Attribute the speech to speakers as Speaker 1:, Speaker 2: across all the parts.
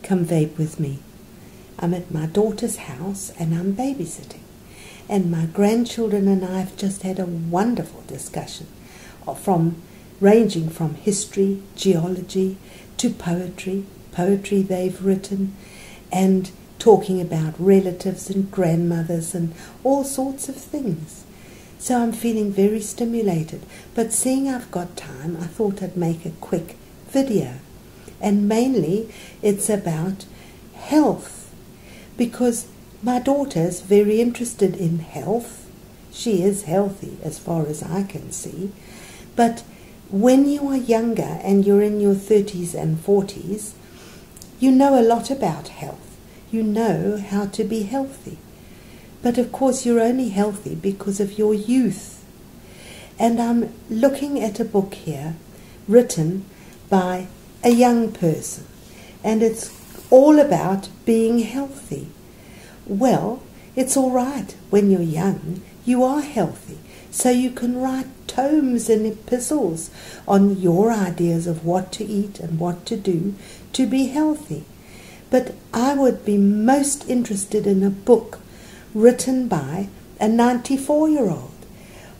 Speaker 1: come vape with me. I'm at my daughter's house and I'm babysitting. And my grandchildren and I have just had a wonderful discussion ranging from history, geology, to poetry they've written, and talking about relatives and grandmothers and all sorts of things. So I'm feeling very stimulated. But seeing I've got time, I thought I'd make a quick video. And mainly it's about health, because my daughter's very interested in health. She is healthy as far as I can see. But when you are younger and you're in your 30s and 40s, you know a lot about health. You know how to be healthy. But of course you're only healthy because of your youth. And I'm looking at a book here written by a young person. And it's all about being healthy. Well, it's all right when you're young. You are healthy. So you can write tomes and epistles on your ideas of what to eat and what to do to be healthy. But I would be most interested in a book written by a 94-year-old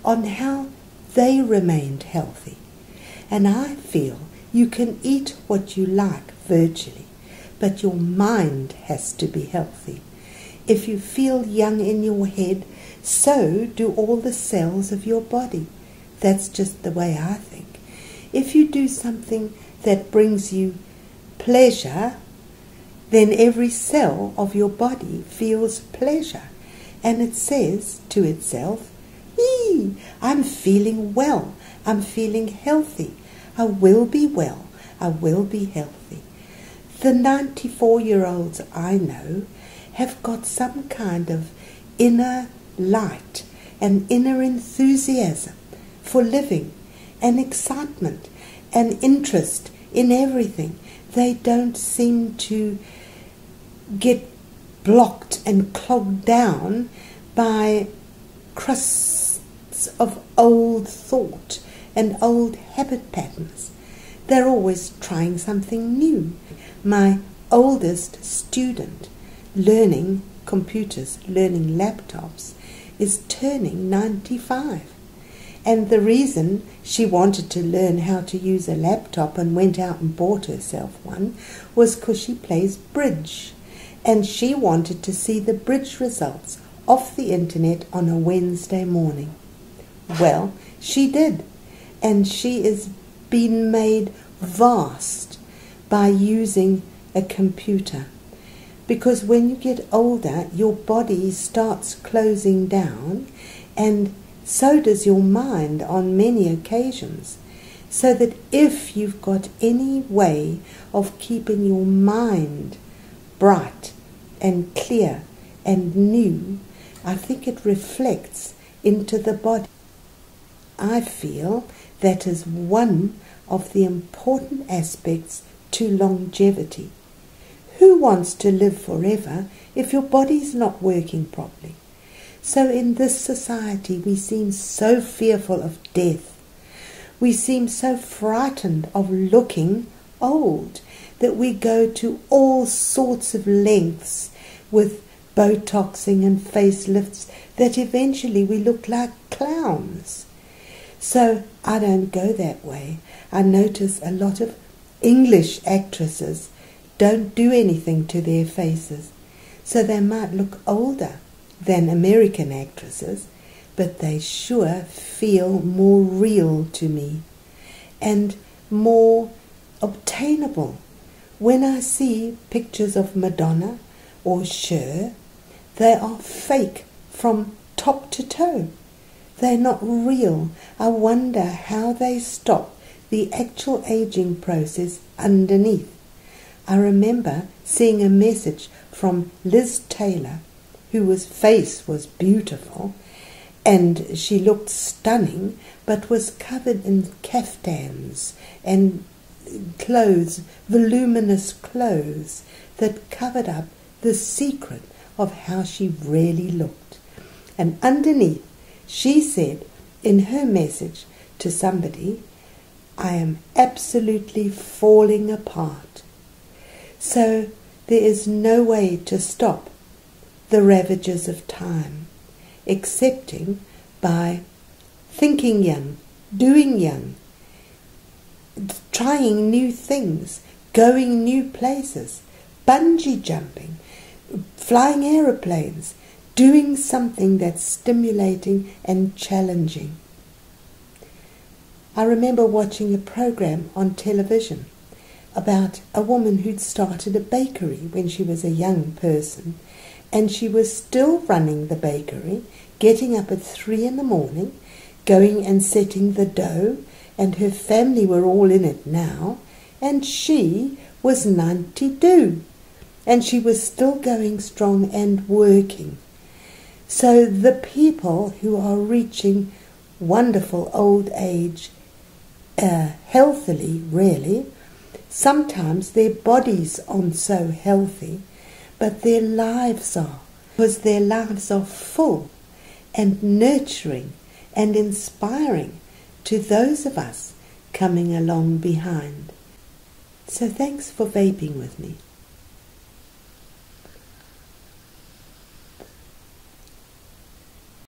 Speaker 1: on how they remained healthy. And I feel you can eat what you like virtually, but your mind has to be healthy. If you feel young in your head, so do all the cells of your body. That's just the way I think. If you do something that brings you pleasure, then every cell of your body feels pleasure. And it says to itself, "Eee, I'm feeling well. I'm feeling healthy. I will be well. I will be healthy." The 94-year-olds I know have got some kind of inner light and inner enthusiasm for living and excitement and interest in everything. They don't seem to get blocked and clogged down by crusts of old thought and old habit patterns. They're always trying something new. My oldest student, learning computers, learning laptops, is turning 95. And the reason she wanted to learn how to use a laptop and went out and bought herself one was because she plays bridge. And she wanted to see the bridge results off the internet on a Wednesday morning. Well, she did. And she is being made vast by using a computer. Because when you get older, your body starts closing down, and so does your mind on many occasions. So that if you've got any way of keeping your mind bright and clear and new, I think it reflects into the body. I feel that is one of the important aspects to longevity. Who wants to live forever if your body's not working properly? So in this society we seem so fearful of death. We seem so frightened of looking old that we go to all sorts of lengths with Botoxing and facelifts that eventually we look like clowns. So I don't go that way. I notice a lot of English actresses don't do anything to their faces. So they might look older than American actresses, but they sure feel more real to me and more obtainable. When I see pictures of Madonna or Cher, they are fake from top to toe. They're not real. I wonder how they stop the actual aging process underneath. I remember seeing a message from Liz Taylor, whose face was beautiful, and she looked stunning, but was covered in caftans and clothes, voluminous clothes, that covered up the secret of how she really looked. And underneath, she said in her message to somebody, "I am absolutely falling apart." So there is no way to stop the ravages of time, excepting by thinking young, doing young, trying new things, going new places, bungee jumping, flying aeroplanes, doing something that's stimulating and challenging. I remember watching a program on television about a woman who'd started a bakery when she was a young person, and she was still running the bakery, getting up at 3 in the morning, going and setting the dough, and her family were all in it now, and she was 92, and she was still going strong and working. So the people who are reaching wonderful old age healthily, really, sometimes their bodies aren't so healthy, but their lives are, because their lives are full and nurturing and inspiring to those of us coming along behind. So thanks for vaping with me.